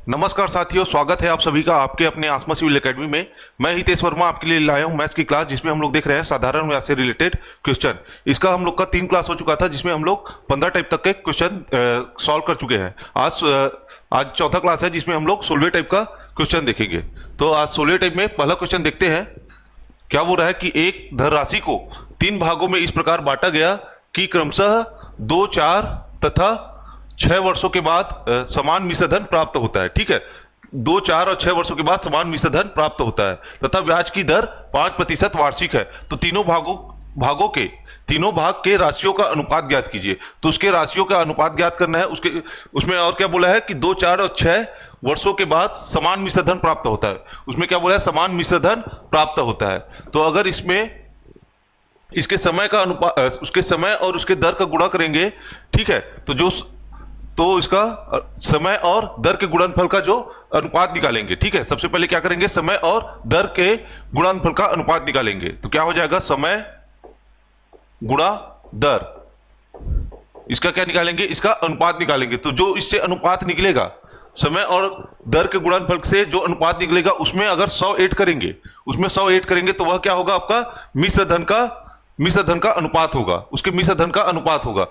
नमस्कार साथियों, स्वागत है आप सभी का आपके अपने आसमा सिविल एकेडमी में। मैं हितेश वर्मा आपके लिए लाया हूं मैथ्स की क्लास, जिसमें हम लोग देख रहे हैं साधारण व्यास से रिलेटेड क्वेश्चन। इसका हम लोग का 3 क्लास हो चुका था, जिसमें हम लोग 15 टाइप तक के क्वेश्चन सॉल्व कर चुके हैं। आज चौथा क्लास है, जिसमें हम लोग 16वें टाइप का क्वेश्चन देखेंगे। तो आज 16वें टाइप में पहला क्वेश्चन देखते हैं। क्या वो रहा है कि एक धनराशि को 3 भागों में इस प्रकार बांटा गया कि क्रमशः 2, 4 तथा 6 वर्षों के बाद समान मिश्र धन प्राप्त होता है। ठीक है, 2, 4 और 6 वर्षों के बाद समान मिश्र धन प्राप्त होता है तथा ब्याज की दर 5% वार्षिक है। तो तीनों भाग के राशियों का अनुपात ज्ञात कीजिए। तो उसके राशियों का अनुपात ज्ञात करना है। उसमें और क्या बोला है कि 2, 4 और 6 वर्षों के बाद समान मिश्र धन प्राप्त होता है। उसमें क्या बोला है, समान मिश्र धन प्राप्त होता है। तो अगर इसमें इसके समय का अनुपात, उसके समय और उसके दर का गुणा करेंगे, ठीक है, तो इसका समय और दर के गुणनफल का जो अनुपात निकालेंगे। ठीक है, सबसे पहले क्या करेंगे, समय और दर के गुणनफल का अनुपात निकालेंगे। तो क्या हो जाएगा, समय गुणा दर, इसका क्या निकालेंगे, इसका अनुपात निकालेंगे। तो जो इससे अनुपात निकलेगा, समय और दर के गुणनफल से जो अनुपात निकलेगा, उसमें अगर 100 ऐड करेंगे, तो वह क्या होगा, आपका मिश्र धन का अनुपात होगा। उसके मिश्र धन का अनुपात होगा,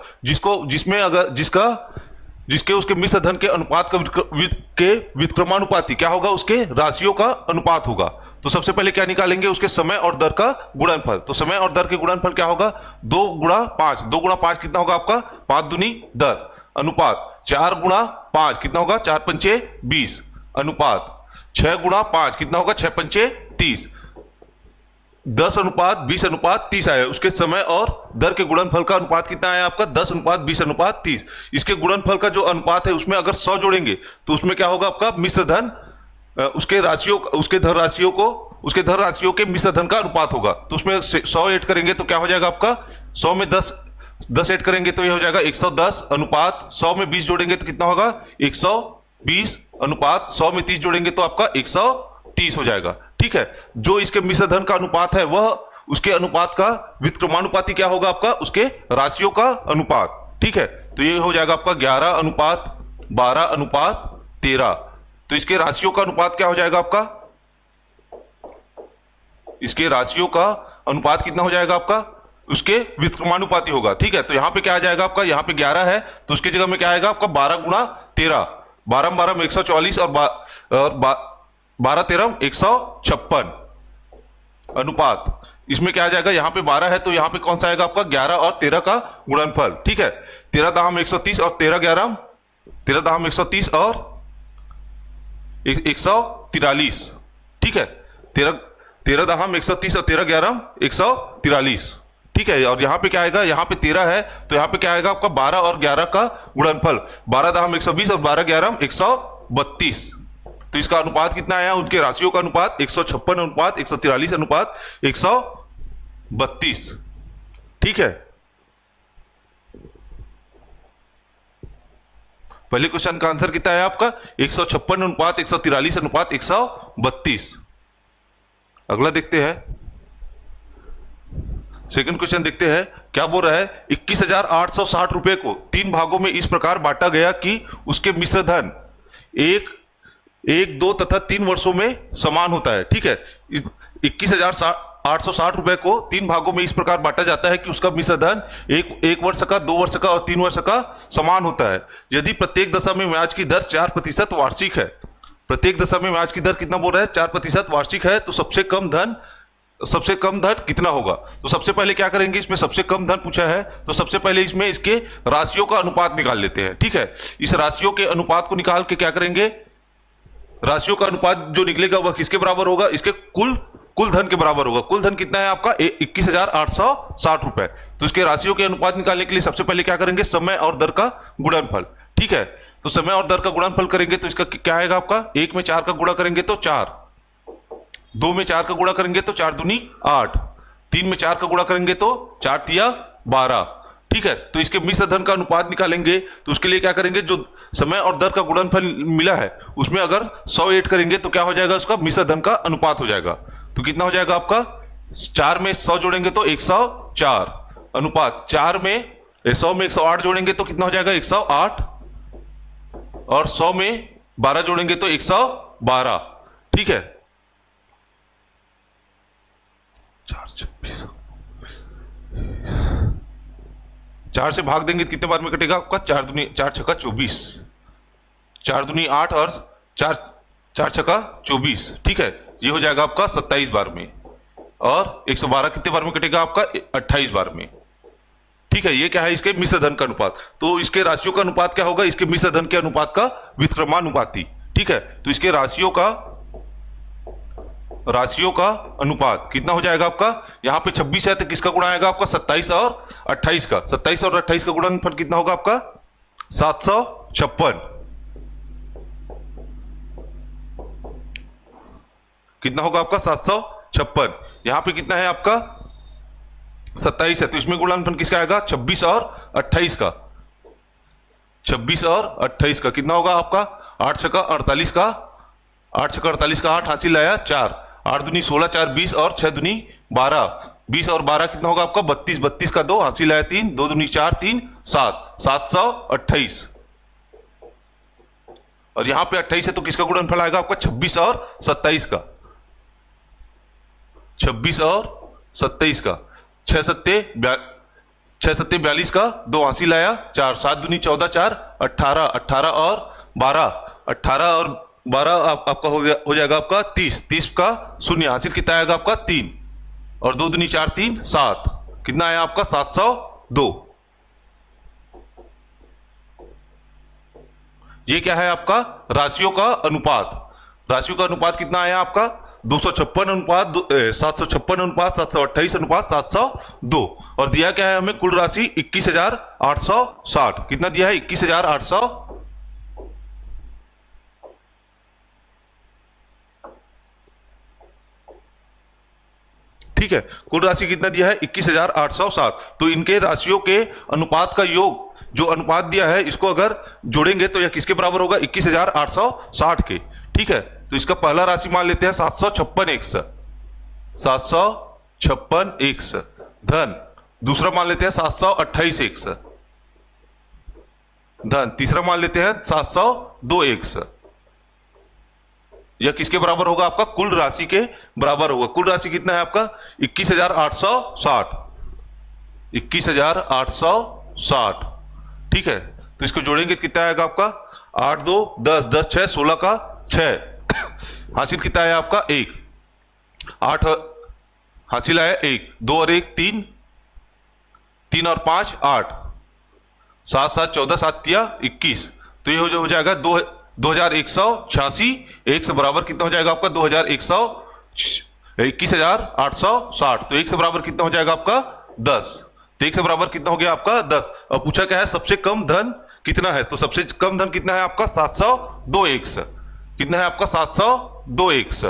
जिसके उसके मिश्र धन के अनुपात के व्युत्क्रमानुपाती क्या होगा, उसके राशियों का अनुपात होगा। तो सबसे पहले क्या निकालेंगे, उसके समय और दर का गुणनफल। तो समय और दर के गुणनफल क्या होगा, 2 गुणा 5। 2 गुणा 5 कितना होगा आपका, 5 दूनी 10, अनुपात 4 गुणा 5 कितना होगा, 4 पंचे 20, अनुपात 6 गुणा 5 कितना होगा, 6 पंचे 30, 10 अनुपात 20 अनुपात 30 आया। उसके समय और दर के गुणनफल का अनुपात कितना आया आपका, 10 अनुपात 20 अनुपात 30। इसके गुणनफल का जो अनुपात है, उसमें अगर 100 जोड़ेंगे तो उसमें क्या होगा आपका मिश्र धन, उसके धन राशियों के मिश्र धन का अनुपात होगा। तो उसमें 100 ऐड करेंगे तो क्या हो जाएगा आपका, 100 में 10 ऐड करेंगे तो ये हो जाएगा 110, अनुपात 100 में 20 जोड़ेंगे तो कितना होगा, 120, अनुपात 100 में 30 जोड़ेंगे तो आपका 130 हो जाएगा। ठीक है, जो इसके मिश्र धन का अनुपात है, वह उसके अनुपात का व्युत्क्रमानुपाती क्या होगा आपका, उसके राशियों का अनुपात। ठीक है, तो ये हो जाएगा आपका 11 अनुपात 12 अनुपात 13। तो इसके राशियों का अनुपात क्या हो जाएगा आपका, इसके राशियों का अनुपात कितना हो जाएगा आपका, उसके व्युत्क्रमानुपाती होगा। ठीक है, तो यहां पे क्या आ जाएगा आपका, यहां पे 11 है तो उसकी जगह में क्या आएगा आपका 12 गुणा 13, 12 12 में 144 और 12 13 156, अनुपात इसमें क्या आ जाएगा, यहां पे 12 है तो यहां पे कौन सा आएगा आपका, 11 और 13 का गुणनफल। ठीक है, 13 दाम 130 और 13 दाम 130 और 143। ठीक है, 13 दाम 130 और 13 11 143। ठीक है, और यहां पे क्या आएगा, यहां पे 13 है तो यहां पे क्या आएगा आपका 12 और 11 का गुणनफल, 12 दाम 120 और 12 11 132। तो इसका अनुपात कितना आया, उनके राशियों का अनुपात 156 अनुपात 143 अनुपात 132। ठीक है, पहले क्वेश्चन का आंसर कितना है आपका, 156 अनुपात 143 अनुपात 132। अगला देखते हैं, सेकंड क्वेश्चन देखते हैं। क्या बोल रहा है, 21,860 रुपए को 3 भागों में इस प्रकार बांटा गया कि उसके मिश्र धन 1, 2 तथा 3 वर्षों में समान होता है। ठीक है, 21,860 रुपए को 3 भागों में इस प्रकार बांटा जाता है कि उसका मिश्र धन 1 वर्ष का, 2 वर्ष का और 3 वर्ष का समान होता है। यदि प्रत्येक दशा में ब्याज की दर 4% वार्षिक है, प्रत्येक दशा में ब्याज की दर कितना बोल रहा है, 4% वार्षिक है, तो सबसे कम धन कितना होगा। तो सबसे पहले क्या करेंगे, इसमें सबसे कम धन पूछा है तो सबसे पहले इसमें इसके राशियों का अनुपात निकाल लेते हैं। ठीक है, इस राशियों के अनुपात को निकाल के क्या करेंगे, राशियों का अनुपात जो निकलेगा वह किसके बराबर होगा, इसके कुल धन के बराबर होगा। कुल धन कितना है आपका, 21,860 रुपए। तो इसके राशियों के अनुपात निकालने के लिए सबसे पहले क्या करेंगे, समय और दर का गुणनफल। ठीक है, तो समय और दर का गुणनफल करेंगे तो इसका क्या आएगा आपका, 1 में 4 का गुणा करेंगे तो 4, 2 में 4 का गुणा करेंगे तो 4 दूनी 8, 3 में 4 का गुणा करेंगे तो 4 तिया 12। ठीक है, तो इसके मिश्र धन का अनुपात निकालेंगे तो उसके लिए क्या करेंगे, जो समय और दर का गुणनफल मिला है उसमें अगर 100 ऐड करेंगे तो क्या हो जाएगा, उसका मिश्र धन का अनुपात हो जाएगा। तो कितना हो जाएगा आपका, 4 में 100 जोड़ेंगे तो 104, अनुपात 4 में 100 में 108 जोड़ेंगे तो कितना हो जाएगा, 108, और 100 में 12 जोड़ेंगे तो 112, ठीक है। 4 से भाग देंगे तो कितने बार में कटेगा आपका? 4 दूनी 4 छक्का 24, 4 दूनी 8 और 4 छक्का 24, ठीक है। ये हो जाएगा आपका 27 बार में, और 112 कितने बार में कटेगा आपका? 28 बार में, ठीक है। ये क्या है? इसके मिश्र धन का अनुपात। तो इसके राशियों का अनुपात क्या होगा? इसके मिश्र धन के अनुपात का व्युत्क्रमानुपाती, ठीक है। तो इसके राशियों का अनुपात कितना हो जाएगा आपका? यहाँ पे 26 है तो किसका गुणा आएगा आपका? 27 और 28 का। 27 और 28 का गुणनफल कितना होगा आपका? 756। कितना होगा आपका? 756। यहां पे कितना है आपका? 27 है, तो इसमें गुणनफल किसका आएगा? 26 और 28 का। 26 और 28 का कितना होगा आपका? 8 छक्का 48 का, 8 छक्का 48 का 8 हासिल आया 4, 8 दूनी 16, 4 20 और 6 दूनी 12, 20 और 12 कितना होगा आपका? 32, 32 का 2 हासिल आया 3, 2 दूनी 4, 3 7, 728। और यहां पे 28 है तो किसका गुणनफल आएगा आपका? 26 और 27 का। 26 और 27 का, 6 सत्ते 42 का 2 हासिल आया 4, 7 दूनी 14, 4 18, 18 और 12, 18 और 12 आपका हो जाएगा आपका 30, 30 का शून्य हासिल कितना आएगा आपका? 3, और 2 दूनी 4, 3 7, कितना आया आपका? 702। ये क्या है आपका? राशियों का अनुपात। राशियों का अनुपात कितना आया आपका? 256 अनुपात 756 अनुपात 728 अनुपात 702। और दिया क्या है हमें? कुल राशि 21,860। कितना दिया है? 21,800। ठीक है, कुल राशि कितना दिया है? 21,860। तो इनके राशियों के अनुपात का योग, जो अनुपात दिया है, इसको अगर जोड़ेंगे तो यह किसके बराबर होगा? 21,860 के, ठीक है। तो इसका पहला राशि मान लेते हैं 756x, 756x धन। दूसरा मान लेते हैं 728x धन। तीसरा मान लेते हैं 702x। यह किसके बराबर होगा? आपका कुल राशि के बराबर होगा। कुल राशि कितना है आपका? 21,860, 21,860, ठीक है। तो इसको जोड़ेंगे कितना आएगा आपका? 8 2 10, 10 6 16 का 6 हासिल कितना है आपका? 1, 8 हासिल आया 1, 2 और 1 3, 3 और 5 8, 7 7 14, 7 तिया 21। तो ये हो जाएगा 2186। एक से बराबर कितना हो जाएगा आपका? 21,860। तो एक से बराबर कितना हो जाएगा आपका? 10। तो एक से बराबर कितना हो गया आपका? 10। अब पूछा क्या है? सबसे कम धन कितना है? तो सबसे कम धन कितना है आपका? 702x। कितना है आपका? 702x।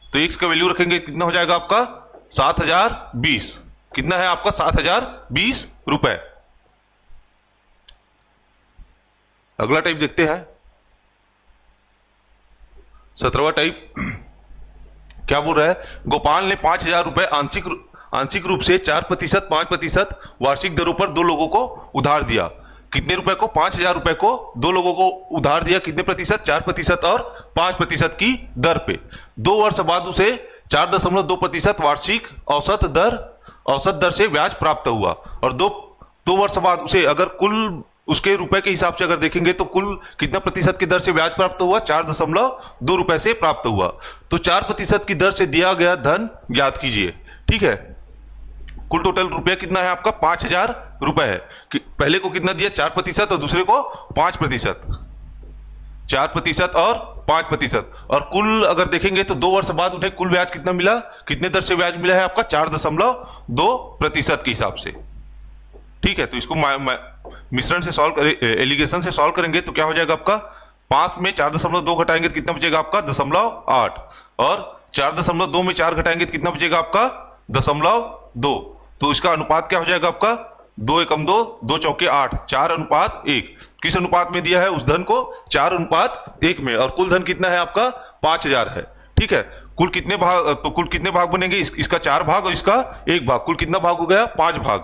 तो x का वैल्यू रखेंगे कितना हो जाएगा आपका? 7,020। कितना है आपका? 7,020 रुपए। अगला टाइप देखते हैं, 17वां टाइप। क्या बोल रहा है? गोपाल ने 5,000 रुपए आंशिक रूप से 4%, 5% वार्षिक दरों पर 2 लोगों को उधार दिया। कितने रुपए को? 5,000 रुपए को 2 लोगों को उधार दिया। कितने प्रतिशत? 4% और 5% की दर पे। 2 वर्ष बाद उसे 4.2% वार्षिक औसत दर से ब्याज प्राप्त हुआ। और दो वर्ष बाद उसे अगर कुल उसके रुपए के हिसाब से अगर देखेंगे तो कुल कितना प्रतिशत की दर से ब्याज प्राप्त हुआ? 4.2 रुपए से प्राप्त हुआ। तो 4% की दर से दिया गया धन ज्ञात कीजिए, ठीक है। कुल टोटल रुपया कितना है आपका? 5,000 रुपए है। पहले को कितना दिया? 4% और दूसरे को 5%। 4% और 5%। और कुल अगर देखेंगे तो 2 वर्ष बाद उन्हें कुल ब्याज कितना मिला? कितने दर से ब्याज मिला है आपका? 4.2% के हिसाब से, ठीक है। तो इसको मिश्रण से सॉल्व एलिगेशन से सॉल्व करेंगे तो क्या हो जाएगा आपका? 5 में 4.2 घटाएंगे तो कितना बचेगा आपका? 0.8। और 4.2 में 4 घटाएंगे तो कितना बचेगा आपका? 0.2। तो इसका अनुपात क्या हो जाएगा आपका? 2 एकम 2, 2 चौके 8, 4:1। किस अनुपात में दिया है उस धन को? 4:1 में। और कुल धन कितना है आपका? 5,000 है, ठीक है। कुल कितने भाग बनेंगे? इसका 4 भाग और इसका 1 भाग। कुल कितना भाग हो गया? 5 भाग,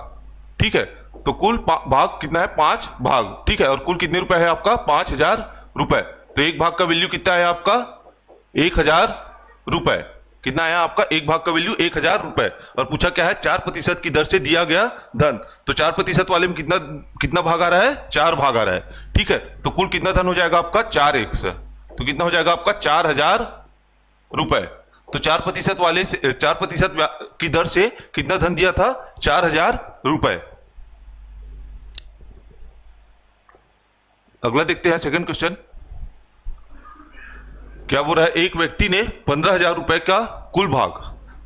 ठीक है। तो कुल भाग कितना है? 5 भाग, ठीक है। और कुल कितने रुपए है आपका? 5,000 रुपए। तो एक भाग का वैल्यू कितना है आपका 1000 रुपए। कितना आया आपका एक भाग का वैल्यू 1000 रुपए। और पूछा क्या है 4% की दर से दिया गया धन। तो 4% वाले में कितना कितना भाग आ रहा है 4 भाग आ रहा है। ठीक है, तो कुल कितना धन हो जाएगा आपका 4x। तो कितना हो जाएगा आपका 4000 रुपए। तो 4% वाले से 4% की दर से कितना धन दिया था 4000 रुपए। अगला देखते हैं सेकंड क्वेश्चन। क्या बोल रहा है एक व्यक्ति ने 15,000 रुपए का कुल भाग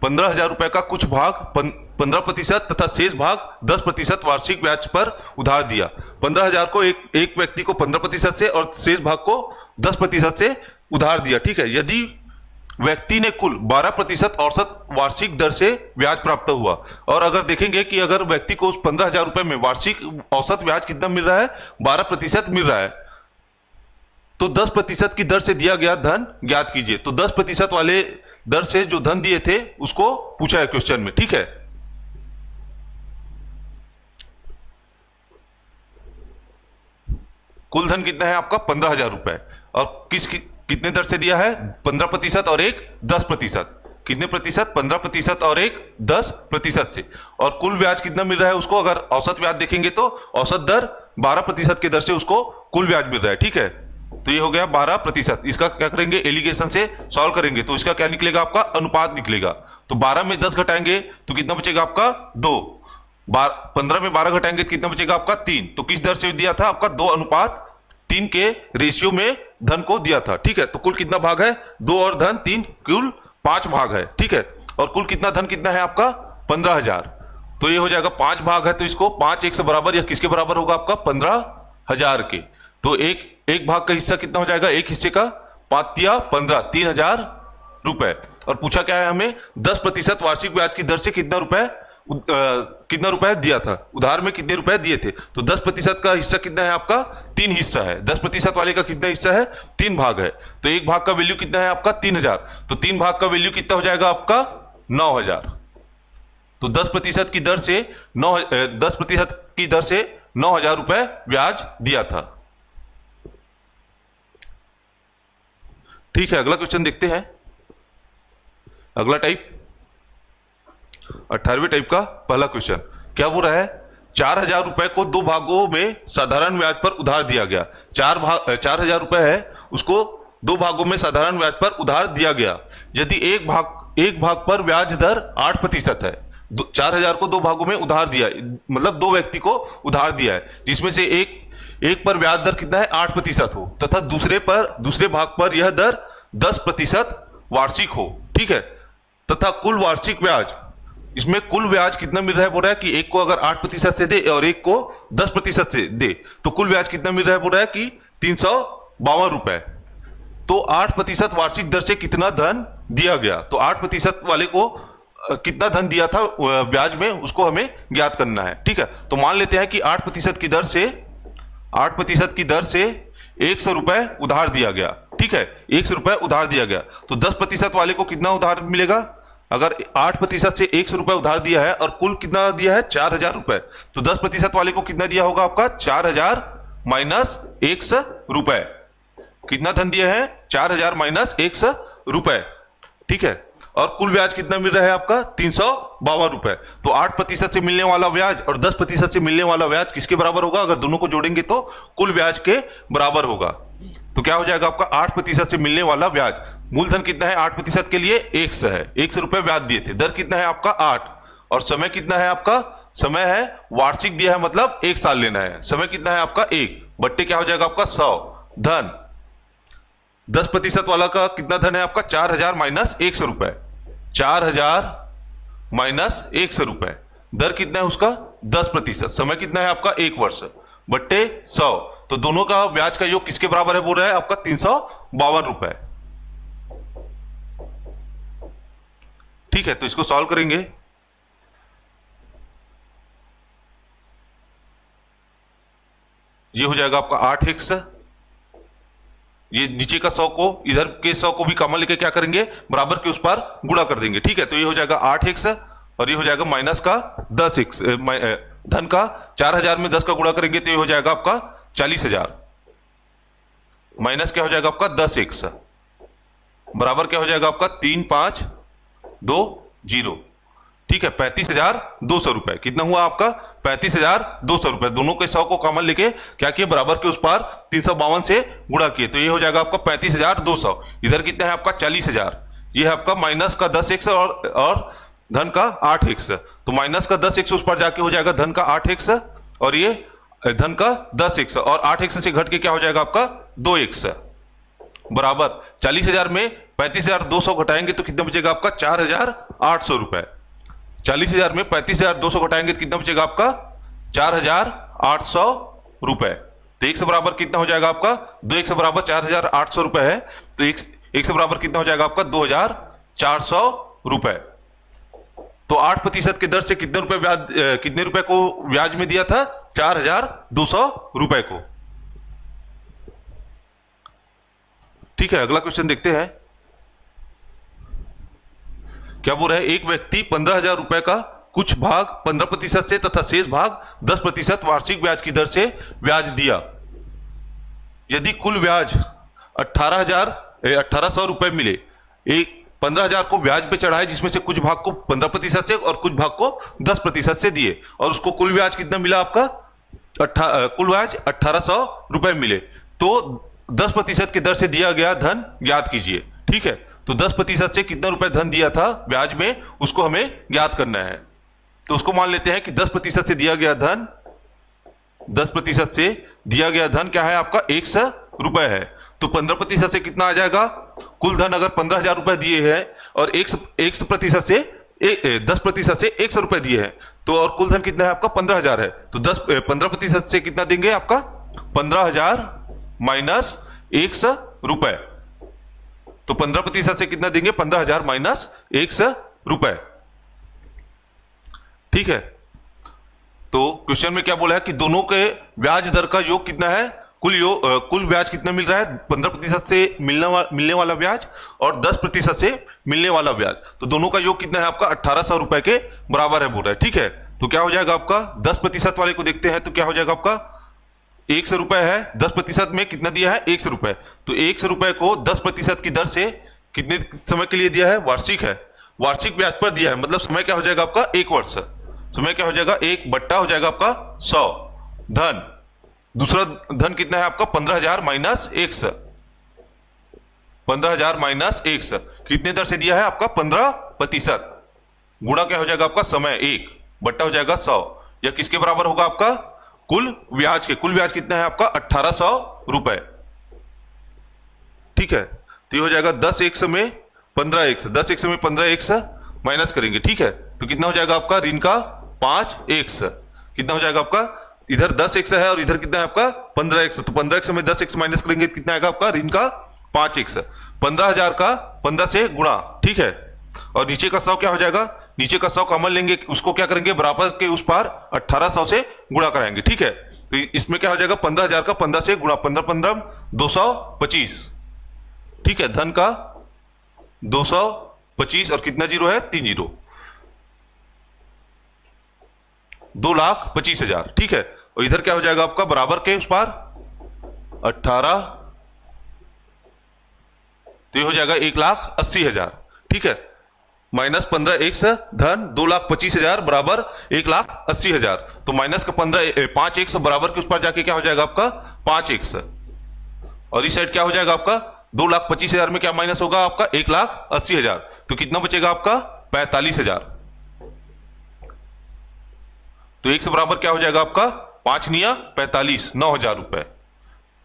15,000 रुपए का कुछ भाग 15% तथा शेष भाग 10% वार्षिक ब्याज पर उधार दिया। 15,000 को एक व्यक्ति को 15% से और शेष भाग को 10% से उधार दिया। ठीक है, यदि व्यक्ति ने कुल 12% औसत वार्षिक दर से ब्याज प्राप्त हुआ। और अगर देखेंगे कि अगर व्यक्ति को उस 15,000 रुपए में वार्षिक औसत ब्याज कितना मिल रहा है 12% मिल रहा है, तो 10% की दर से दिया गया धन ज्ञात कीजिए। तो 10% वाले दर से जो धन दिए थे उसको पूछा है क्वेश्चन में। ठीक है, कुल धन कितना है आपका 15,000 रुपए। और कितने दर से दिया है 15% और एक 10%। कितने प्रतिशत 15% और एक 10% से। और कुल ब्याज कितना मिल रहा है उसको, अगर औसत ब्याज देखेंगे तो औसत दर 12% की दर से उसको कुल ब्याज मिल रहा है। ठीक है, तो ये हो गया 12%। इसका क्या करेंगे एलिगेशन से सॉल्व करेंगे तो इसका क्या निकलेगा आपका अनुपात निकलेगा। तो 12 में 10 घटाएंगे तो कितना बचेगा आपका 2। 15 में 12 घटाएंगे तो कितना बचेगा आपका 3। तो किस दर से दिया था आपका 2:3 के रेशियो में धन को दिया था। ठीक है, तो कुल कितना भाग है 2 और धन 3, कुल 5 भाग है। ठीक है, और कुल कितना धन कितना है आपका 15,000। तो ये हो जाएगा 5 भाग है, तो इसको 5 1 से बराबर या किसके बराबर होगा आपका 15,000 के। तो एक भाग का हिस्सा कितना हो जाएगा, एक हिस्से का 5 या 15 3,000 रुपए। और पूछा क्या है हमें 10% वार्षिक ब्याज की दर से कितना रुपए दिया था, उधार में कितने रुपए दिए थे। तो 10% का हिस्सा कितना है आपका 3 हिस्सा है। 10% वाले का कितना हिस्सा है 3 भाग है। तो एक भाग का वैल्यू कितना है आपका 3,000। तो 3 भाग का वैल्यू कितना हो जाएगा आपका 9,000। तो 10% की दर से 9,000 रुपए ब्याज दिया था। ठीक है, अगला क्वेश्चन देखते हैं। अगला टाइप 18वें टाइप का पहला क्वेश्चन। क्या बोल रहा है 4,000 रुपए को 2 भागों में साधारण ब्याज पर उधार दिया गया। 4,000 रुपए है उसको 2 भागों में साधारण ब्याज पर उधार दिया गया। यदि एक भाग पर ब्याज दर 8% है। 4,000 को 2 भागों में उधार दिया, मतलब 2 व्यक्ति को उधार दिया है, जिसमें से एक पर ब्याज दर कितना है 8% हो तथा दूसरे भाग पर यह दर 10% वार्षिक हो। ठीक है, तथा कुल वार्षिक ब्याज, इसमें कुल ब्याज कितना मिल रहा है बोल रहा है कि एक को अगर 8% से दे और एक को 10% से दे तो कुल ब्याज कितना मिल रहा है बोल रहा है कि 352 रुपए। तो 8% वार्षिक दर से कितना धन दिया गया, तो 8% वाले को कितना धन दिया था ब्याज में उसको हमें ज्ञात करना है। ठीक है, तो मान लेते हैं कि 8% की दर से 100 रुपए उधार दिया गया। ठीक है, 100 रुपए उधार दिया गया। तो 10% वाले को कितना उधार मिलेगा, अगर 8% से 100 रुपए उधार दिया है और कुल कितना दिया है 4,000 रुपए, तो 10% वाले को कितना दिया होगा आपका 4,000 माइनस 100 रुपए। कितना धन दिया है 4,000 माइनस 100 रुपए। ठीक है, और कुल ब्याज कितना मिल रहा है आपका 352 रुपए। तो 8% से मिलने वाला ब्याज और 10% से मिलने वाला ब्याज किसके बराबर होगा, अगर दोनों को जोड़ेंगे तो कुल ब्याज के बराबर होगा। तो क्या हो जाएगा आपका 8% से मिलने वाला ब्याज, मूलधन कितना है 8% के लिए 100 है, 100 रुपए ब्याज दिए थे, दर कितना है आपका 8 और समय कितना है आपका, समय है वार्षिक दिया है मतलब 1 साल लेना है, समय कितना है आपका 1 बट्टे क्या हो जाएगा आपका 100 धन 10% वाला का कितना धन है आपका 4,000 माइनस 100 रुपए, 4,000 माइनस 100 रुपए, दर कितना है उसका 10%, समय कितना है आपका 1 वर्ष बट्टे 100। तो दोनों का ब्याज का योग किसके बराबर है बोल रहा है आपका 352 रुपए। ठीक है, तो इसको सॉल्व करेंगे। ये हो जाएगा आपका 8x, ये नीचे का 100 को इधर के 100 को भी कॉमन लेके क्या करेंगे बराबर के उस पर गुणा कर देंगे। ठीक है, तो ये हो जाएगा 8x और ये हो जाएगा माइनस का 10x, धन का 4,000 में 10 का गुणा करेंगे तो ये हो जाएगा आपका 40,000। माइनस क्या हो जाएगा आपका 10x बराबर क्या हो जाएगा आपका 3520। ठीक है, 35,200 रुपए। कितना हुआ आपका 35,200 रुपए। दोनों के 100 को कॉमन लेके क्या किए, बराबर के उस पार 352 से गुणा किए, तो ये हो जाएगा आपका 35,200। इधर कितना है आपका 40,000। ये है आपका माइनस का 10x और धन का 8x। तो माइनस का 10x उस पर जाके हो जाएगा धन का 8x, और ये धन का 10x, और 8x से घट के क्या हो जाएगा आपका 2x बराबर 40,000 में 35,200 घटाएंगे तो कितना बचेगा आपका 4,800 रुपए। 40,000 में 35,200 घटाएंगे तो कितना बचेगा आपका 4,800 रुपए। तो x बराबर कितना हो जाएगा आपका 2x बराबर 4,800 रुपए है, तो x बराबर कितना हो जाएगा आपका 2,400 रुपए। तो 8% की दर से कितने रुपए ब्याज, कितने रुपए को ब्याज में दिया था 4,200 रुपए को। ठीक है, अगला क्वेश्चन देखते हैं क्या बोल रहा है। एक व्यक्ति 15,000 रुपए का कुछ भाग 15% से तथा शेष भाग 10% वार्षिक ब्याज की दर से ब्याज दिया। यदि कुल ब्याज 18,000 रुपए मिले, एक 15,000 को ब्याज पे चढ़ाए जिसमें से कुछ भाग को 15% से और कुछ भाग को 10% से दिए, और उसको कुल ब्याज कितना मिला आपका कुल ब्याज 1,800 रुपए मिले, तो 10% की दर से दिया गया धन ज्ञात कीजिए। ठीक है, तो 10% से कितना रुपए धन दिया था ब्याज में, उसको हमें ज्ञात करना है। तो उसको मान लेते हैं कि 10% से दिया गया धन, 10% से दिया गया धन क्या है आपका 100 रुपए है। तो 15% से कितना आ जाएगा, कुल धन अगर 15,000 रुपए दिए हैं और 1% से 10% से 100 रुपए दिए हैं, तो और कुल धन कितना है आपका 15,000 है, तो 15% से कितना देंगे आपका 15,000 माइनस 100 रुपए। तो 15% से कितना देंगे 15,000 माइनस 100 रुपए। ठीक है, तो क्वेश्चन में क्या बोला है कि दोनों के ब्याज दर का योग कितना है, कुल ब्याज कितना मिल रहा है 15% से मिलने वाला ब्याज और 10% से मिलने वाला ब्याज, तो दोनों का योग कितना है आपका 1,800 रुपए के बराबर है बोल रहा है। ठीक है, तो क्या हो जाएगा आपका 10% वाले को देखते हैं, तो क्या हो जाएगा आपका 100 रुपए है, 10% में कितना दिया है 100 रुपए, तो 100 रुपए को 10% की दर से कितने समय के लिए दिया है, वार्षिक है, वार्षिक ब्याज पर दिया है, मतलब समय क्या हो जाएगा आपका 1 वर्ष। समय क्या हो जाएगा 1 बट्टा हो जाएगा आपका 100 धन, दूसरा धन कितना है आपका 15,000 माइनस 100, 15,000 माइनस 100 कितने दर से दिया है आपका 15%, गुणा क्या हो जाएगा आपका समय 1 बट्टा हो जाएगा 100, या किसके बराबर होगा आपका कुल ब्याज के। कुल ब्याज कितना है आपका 1,800 रुपए। ठीक है, तो ये हो जाएगा 10x में 15x, 10x में 15x माइनस करेंगे। ठीक है, तो कितना हो जाएगा आपका ऋण का 5x, कितना हो जाएगा आपका, इधर 10x है और इधर कितना है आपका 15x, तो 15x में 10x माइनस करेंगे तो कितना आएगा आपका ऋण का 5x। 15,000 का 15 से गुणा। ठीक है, और नीचे का 100 क्या हो जाएगा, नीचे का 100 कॉमन लेंगे, उसको क्या करेंगे बराबर के उस पार 1,800 से गुणा कराएंगे। ठीक है, तो इसमें क्या हो जाएगा 15,000 का 15 से गुणा, 15 15 225। ठीक है, धन का 225 और कितना जीरो है 3 जीरो, 2,25,000। ठीक है, और इधर क्या हो जाएगा आपका बराबर के उस पार 18, तो ये हो जाएगा 1,80,000। ठीक है, माइनस 15x धन 2,25,000 बराबर 1,80,000, तो माइनस का 5x बराबर के उस पर जाके क्या हो जाएगा आपका 5x, और इस साइड क्या हो जाएगा आपका 2,25,000 में क्या माइनस होगा आपका 1,80,000, तो कितना बचेगा आपका 45,000। तो x बराबर क्या हो जाएगा आपका 5 निया 45, 9,000 रुपए।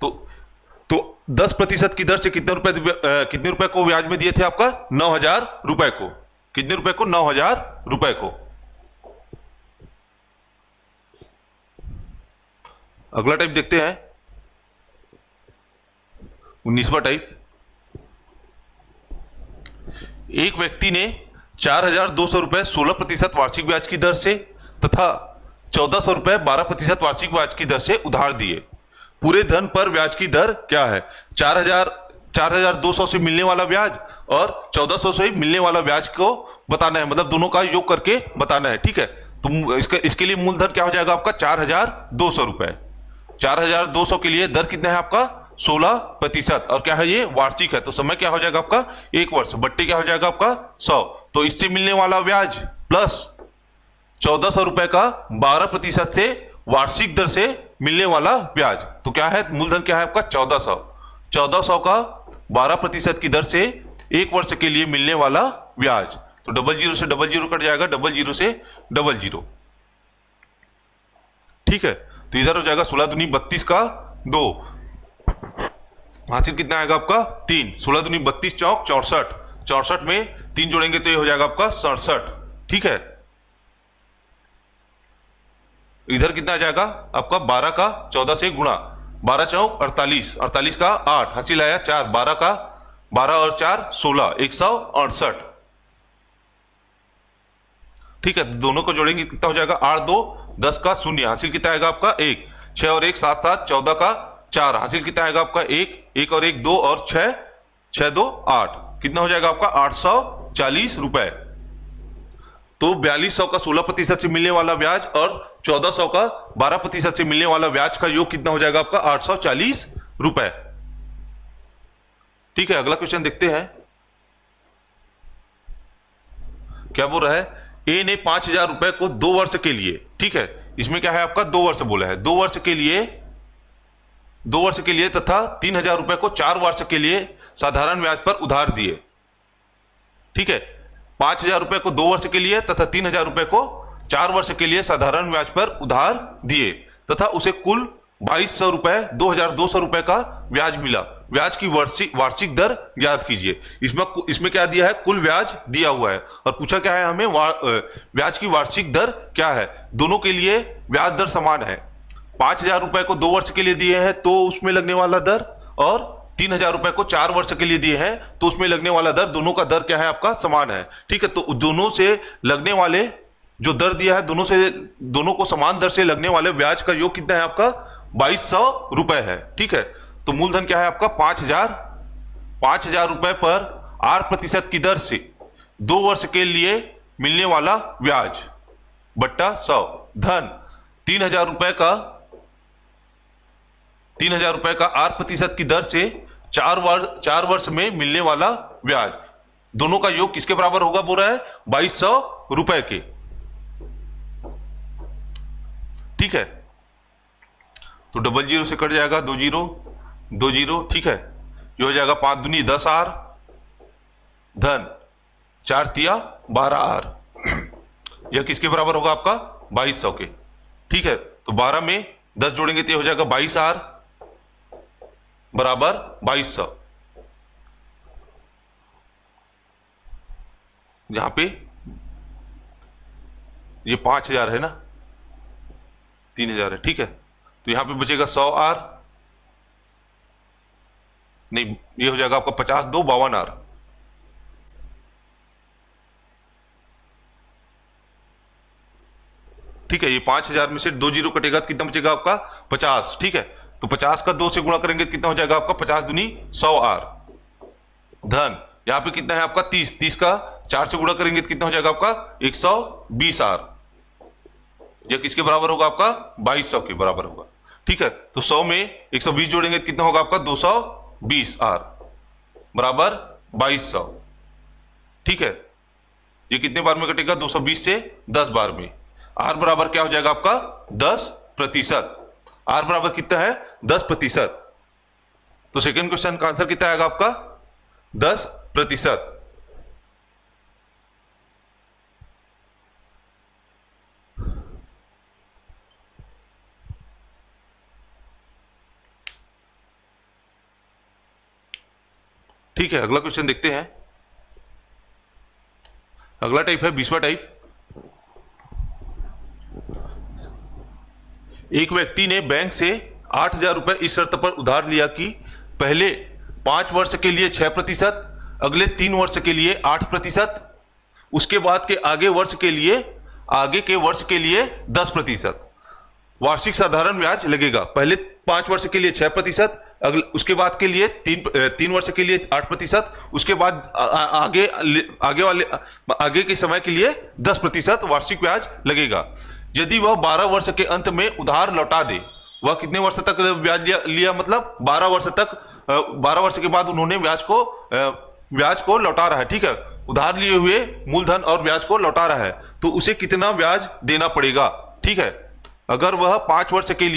तो 10% की दर से कितने रुपए को ब्याज में दिए थे आपका 9,000 रुपए को, कितने रुपए को 9,000 रुपए को। अगला टाइप देखते हैं 19वां टाइप। एक व्यक्ति ने 4,200 रुपए 16% वार्षिक ब्याज की दर से तथा 1,400 रुपए 12% वार्षिक ब्याज की दर से उधार दिए। पूरे धन पर ब्याज की दर क्या है, 4,200 से मिलने वाला ब्याज और 1,400 से मिलने वाला ब्याज को बताना है, मतलब दोनों का योग करके बताना है। ठीक है, तो इसके लिए मूलधन क्या हो जाएगा आपका 4,200 रुपए। 4,200 के लिए दर कितना है आपका 16%। और क्या है ये? वार्षिक है, तो समय क्या हो जाएगा आपका? 1 वर्ष, बट्टे क्या हो जाएगा आपका? 100। तो इससे मिलने वाला ब्याज प्लस 1400 रुपए का 12% से वार्षिक दर से मिलने वाला ब्याज, तो क्या है? मूलधन क्या है आपका? 1400। 1400 का 12% की दर से 1 वर्ष के लिए मिलने वाला ब्याज, तो 00 से 00 कट जाएगा, 00 से 00। ठीक है, तो इधर हो जाएगा 16 दूनी 32 का 2, हासिल कितना आएगा आपका? 3। 16 दूनी 32 चौक 64, 64 में 3 जोड़ेंगे तो ये हो जाएगा आपका 67। ठीक है, इधर कितना आ जाएगा आपका? 12 का 14 से गुणा, 12 चौक 48, 48 का 8, हासिल आया 4, 12 का 12 और 4 16, 168। ठीक है, दोनों को जोड़ेंगे कितना हो जाएगा? 8 2 10 का 0, हासिल कितना आएगा आपका? 1। 6 और 1 7 7, 14 का 4, हासिल कितना आएगा आपका? 1। 1 और 1 2 और 6, 6 2 8, कितना हो जाएगा आपका? 840 रुपए। तो 4200 का 16% से मिलने वाला ब्याज और 1400 का 12% से मिलने वाला ब्याज का योग कितना हो जाएगा आपका? 840 रुपए। ठीक है, अगला क्वेश्चन देखते हैं क्या बोल रहा है। ए ने 5000 रुपए को 2 वर्ष के लिए, ठीक है, इसमें क्या है आपका? 2 वर्ष बोला है, 2 वर्ष के लिए तथा 3000 रुपए को 4 वर्ष के लिए साधारण ब्याज पर उधार दिए। ठीक है, 5000 रुपए को 2 वर्ष के लिए तथा 3000 रुपए को 4 वर्ष के लिए साधारण ब्याज पर उधार दिए तथा उसे कुल 2200 रुपए 2200 रुपए का ब्याज मिला। ब्याज की वार्षिक दर ज्ञात कीजिए। इसमें क्या दिया है? कुल ब्याज दिया हुआ है और पूछा क्या है हमें? ब्याज की वार्षिक दर क्या है? दोनों के लिए ब्याज दर समान है। 5000 रुपए को 2 वर्ष के लिए दिए हैं तो उसमें लगने वाला दर, और 3000 रुपए को 4 वर्ष के लिए दिए हैं तो उसमें लगने वाला दर, दोनों का दर क्या है आपका? समान है। ठीक है, तो दोनों से लगने वाले जो दर दिया है, दोनों को समान दर से लगने वाले ब्याज का योग कितना है आपका? 2200 रुपए है। ठीक है, तो मूलधन क्या है आपका? 5000 रुपए पर 8% की दर से 2 वर्ष के लिए मिलने वाला ब्याज बट्टा 100, धन 3000 रुपए का 8% की दर से 4 वर्ष में मिलने वाला ब्याज, दोनों का योग किसके बराबर होगा बोल रहा है? 2200 रुपए के। ठीक है, तो 00 से कट जाएगा 20। ठीक है, ये हो जाएगा 5 दूनी 10 आर, धन 4 तिया 12 आर, यह किसके बराबर होगा आपका? 2200 के। ठीक है, तो 12 में 10 जोड़ेंगे तो ये हो जाएगा 22 आर बराबर 2200। यहां पे ये 5000 है ना, 3000 है। ठीक है, तो यहां पे बचेगा 100 आर, नहीं ये हो जाएगा आपका 50 2 52 आर। ठीक है, ये 5000 में से 2 जीरो कटेगा तो कितना बचेगा आपका? 50। ठीक है, तो 50 का 2 से गुणा करेंगे तो कितना हो जाएगा आपका? 50 दूनी 100 आर, धन यहां पे कितना है आपका? 30। 30 का 4 से गुणा करेंगे तो कितना हो जाएगा आपका? 120 आर, यह किसके बराबर होगा आपका? 2200 के बराबर होगा। ठीक है, तो 100 में 120 जोड़ेंगे तो कितना होगा आपका? 220 आर बराबर 2200। ठीक है, ये कितने बार में कटेगा? 220 से 10 बार में। आर बराबर क्या हो जाएगा आपका? 10%। आर बराबर कितना है? 10%। तो सेकंड क्वेश्चन का आंसर कितना आएगा आपका? 10%। ठीक है, अगला क्वेश्चन देखते हैं। अगला टाइप है 20वां टाइप। एक व्यक्ति ने बैंक से 8000 रुपए इस शर्त पर उधार लिया कि पहले 5 वर्ष के लिए 6%, अगले 3 वर्ष के लिए 8%, उसके बाद के आगे के वर्ष के लिए 10% वार्षिक साधारण ब्याज लगेगा। पहले 5 वर्ष के लिए 6%, उसके बाद के लिए 3 वर्ष के लिए 8%, उसके बाद आगे के समय के लिए 10% वार्षिक ब्याज लगेगा। यदि वह 12 वर्ष के अंत में उधार लौटा दे, वह कितने वर्ष तक ब्याज लिया मतलब 12 वर्ष तक। 12 वर्ष के बाद उन्होंने ब्याज को लौटा रहा है, ठीक है, उधार लिए हुए मूलधन और ब्याज को लौटा रहा है, तो उसे कितना ब्याज देना पड़ेगा, ठीक है। अगर वह 5 वर्ष के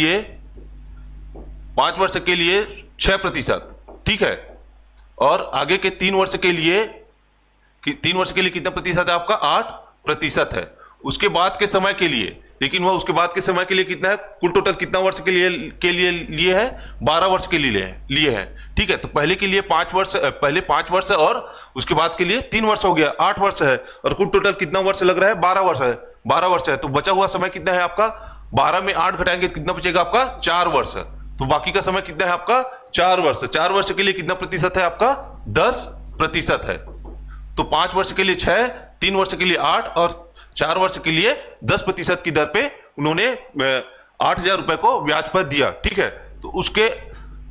लिए 6%, ठीक है, और आगे के 3 वर्ष के लिए कितना प्रतिशत है आपका, 8% है। उसके बाद के समय के लिए, लेकिन वह उसके बाद के समय के लिए कितना है, कुल टोटल कितना वर्ष के लिए लिए है, 12 वर्ष के लिए है, ठीक है। तो पहले के लिए 5 वर्ष और उसके बाद के लिए 3 वर्ष हो गया, 8 वर्ष है, और कुल टोटल कितना वर्ष लग रहा है, 12 वर्ष है। तो बचा हुआ समय कितना है आपका, 12 में 8 घटाएंगे कितना बचेगा आपका, 4 वर्ष। तो बाकी का समय कितना है आपका, 4 वर्ष। 4 वर्ष के लिए कितना प्रतिशत है आपका, 10% है। तो 5 वर्ष के लिए 6, 3 वर्ष के लिए 8 और 4 वर्ष के लिए 10% की दर पे उन्होंने 8,000 रुपए को ब्याज पर दिया, ठीक है।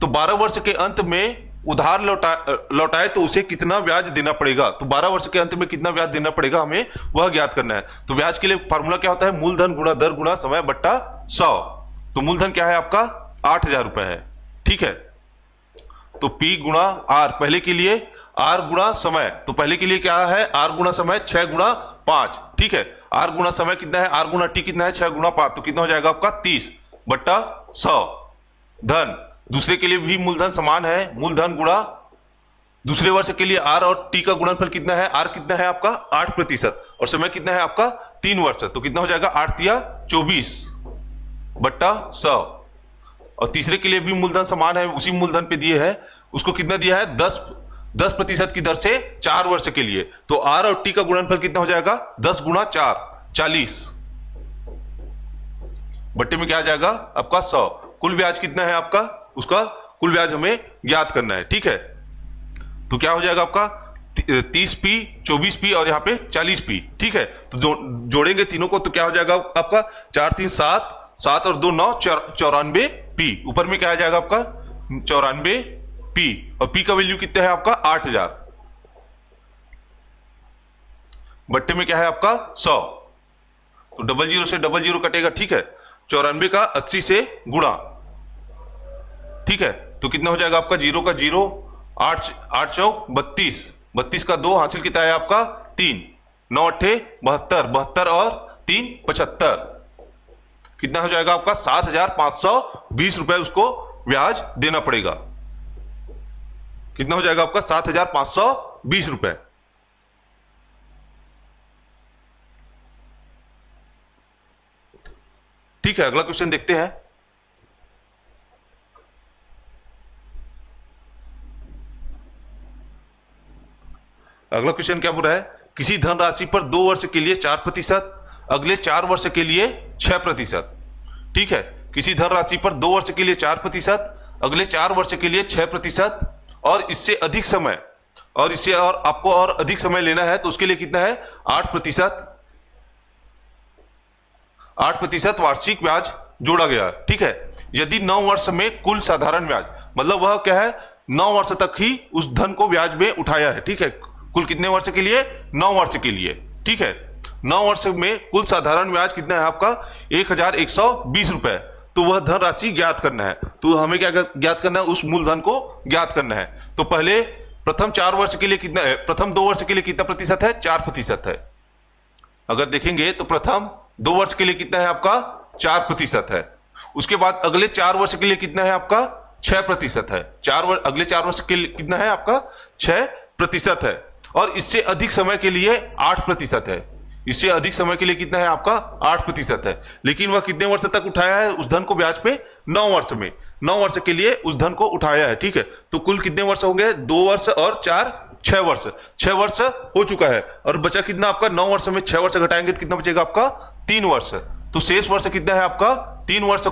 तो 12 वर्ष के अंत में उधार लौटाए तो उसे कितना ब्याज देना पड़ेगा। तो 12 वर्ष के अंत में कितना ब्याज देना पड़ेगा हमें वह ज्ञात करना है। तो ब्याज के लिए फॉर्मूला क्या होता है, मूलधन गुणा दर गुणा समय बट्टा 100। तो मूलधन क्या है आपका, 8,000 रुपए है, ठीक है। तो P गुणा R, पहले के लिए R गुणा समय, तो पहले के लिए क्या है, R गुणा समय 6 गुणा 5, ठीक है। R गुणा समय कितना है, R गुणा T कितना है, 6 गुणा 5, तो कितना हो जाएगा आपका 30 बट्टा 100। धन, दूसरे के लिए भी मूलधन समान है, मूलधन गुणा दूसरे वर्ष के लिए R और T का गुणनफल कितना है, R कितना है आपका 8% और समय कितना है आपका 3 वर्ष, तो कितना हो जाएगा 8 तिया 24 बट्टा 100। और तीसरे के लिए भी मूलधन समान है, उसी मूलधन पे दिए है, उसको कितना दिया है, 10% की दर से 4 वर्ष के लिए। तो R और T का गुणनफल कितना हो जाएगा, 10 गुणा 4 40 बट्टे में क्या आ जाएगा आपका 100। कुल ब्याज कितना है आपका, उसका कुल ब्याज हमें ज्ञात करना है, ठीक है। तो क्या हो जाएगा आपका 30P 24P और यहाँ पे 40P, ठीक है। तो जोड़ेंगे तीनों को तो क्या हो जाएगा आपका 4 3 7 7 और 2 9 94P। ऊपर में क्या आ जाएगा आपका 94P और P का वैल्यू कितना है आपका 8,000 बट्टे में क्या है आपका 100। तो 00 से 00 कटेगा, ठीक है। 94 का 80 से गुणा, ठीक है। तो कितना हो जाएगा आपका 0 का 0 8 चौक 32 32 का 2 हासिल कितना है आपका 3 9 8 72 72 और 3 75। कितना हो जाएगा आपका 7,520 रुपए उसको ब्याज देना पड़ेगा। कितना हो जाएगा आपका 7,520 रुपए। ठीक है, अगला क्वेश्चन देखते हैं। अगला क्वेश्चन क्या बोल रहा है, किसी धनराशि पर 2 वर्ष के लिए 4%, अगले 4 वर्ष के लिए 6%। ठीक है, किसी धनराशि पर 2 वर्ष के लिए 4%, अगले 4 वर्ष के लिए 6% और इससे अधिक समय, और इससे और आपको और अधिक समय लेना है तो उसके लिए कितना है 8%। 8% वार्षिक ब्याज जोड़ा गया। ठीक है, यदि 9 वर्ष में कुल साधारण ब्याज, मतलब वह क्या है 9 वर्ष तक ही उस धन को ब्याज में उठाया है। ठीक है, कुल कितने वर्ष के लिए 9 वर्ष के लिए। ठीक है, 9 वर्ष में कुल साधारण ब्याज कितना है आपका 1,120 रुपए। तो वह धन राशि ज्ञात करना है। तो हमें क्या ज्ञात करना है, उस मूलधन को ज्ञात करना है। तो पहले प्रथम 4 वर्ष के लिए कितना है, प्रथम 2 वर्ष के लिए कितना प्रतिशत है 4% है। अगर देखेंगे तो प्रथम 2 वर्ष के लिए कितना है आपका 4% है। उसके बाद अगले 4 वर्ष के लिए कितना है आपका 6% है। अगले 4 वर्ष के लिए कितना है आपका 6% है। और इससे अधिक समय के लिए 8% है। इससे अधिक समय के लिए कितना है आपका 8% है। लेकिन वह कितने वर्ष तक उठाया है उस धन को ब्याज पे 9 वर्ष में, 9 वर्ष के लिए उस धन को उठाया है। ठीक है, तो कुल कितने वर्ष होंगे 2 वर्ष और 4 6 वर्ष। 6 वर्ष हो चुका है और बचा कितना आपका 9 वर्ष में 6 वर्ष घटाएंगे तो कितना बचेगा आपका 3 वर्ष। तो शेष वर्ष कितना है आपका 3 वर्ष।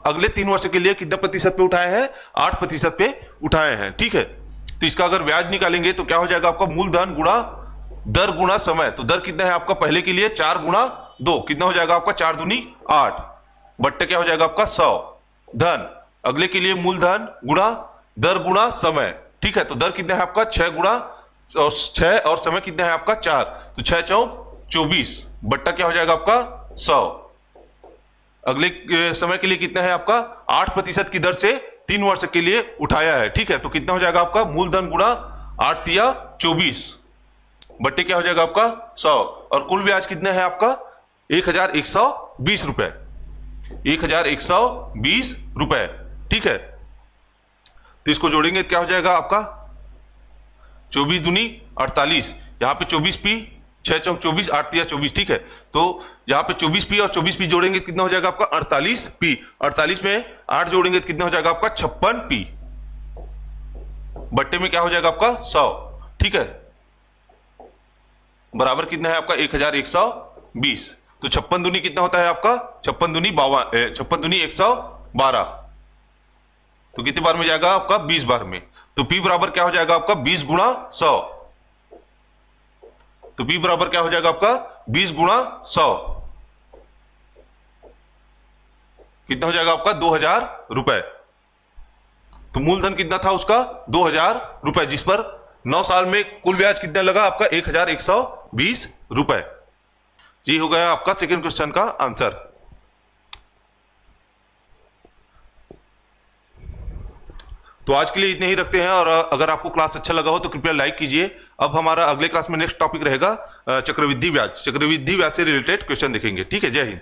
अगले 3 वर्ष के लिए कितना प्रतिशत पे उठाए हैं 8% पे उठाए हैं। ठीक है, तो इसका अगर ब्याज निकालेंगे तो क्या हो जाएगा आपका मूलधन गुणा दर गुणा समय। तो दर कितना है आपका पहले के लिए 4 गुणा 2, कितना हो जाएगा आपका 4 दूनी 8 बट्टे क्या हो जाएगा आपका 100 धन। अगले के लिए मूलधन गुणा दर गुणा समय। ठीक है, तो दर कितना है आपका 6 गुणा 6 और समय कितना है आपका 4, तो 6 चौक 24 बट्टा क्या हो जाएगा आपका 100। अगले समय के लिए कितना है आपका 8% की दर से 3 वर्ष के लिए उठाया है। ठीक है, तो कितना हो जाएगा आपका मूलधन गुणा 8 तिया 24 बट्टे क्या हो जाएगा आपका 100, और कुल ब्याज कितना है आपका 1120 रुपए, 1120 रुपए। ठीक है, तो इसको जोड़ेंगे क्या हो जाएगा आपका 24 दूनी 48, यहाँ पे 24p 6 चौक 24 8 तिया 24। ठीक है, तो यहाँ पे 24p और 24p जोड़ेंगे तो कितना हो जाएगा आपका 48p, 48 में 8 जोड़ेंगे तो कितना हो जाएगा आपका 56p, बट्टे में क्या हो जाएगा आपका 100। ठीक है, बराबर कितना है आपका 1120। तो 56 दूनी कितना होता है आपका 56 दूनी 52, 56 दूनी 112, तो कितने बार में जाएगा आपका 20 बार में। तो P बराबर क्या हो जाएगा आपका 20 गुणा 100, तो P बराबर क्या हो जाएगा आपका 20 गुणा 100, कितना हो जाएगा आपका 2000 रुपए। तो मूलधन कितना था उसका 2000 रुपए, जिस पर 9 साल में कुल ब्याज कितना लगा आपका 1120 रुपए। ये हो गया आपका सेकंड क्वेश्चन का आंसर। तो आज के लिए इतने ही रखते हैं, और अगर आपको क्लास अच्छा लगा हो तो कृपया लाइक कीजिए। अब हमारा अगले क्लास में नेक्स्ट टॉपिक रहेगा चक्रवृद्धि ब्याज से रिलेटेड क्वेश्चन देखेंगे। ठीक है, जय हिंद।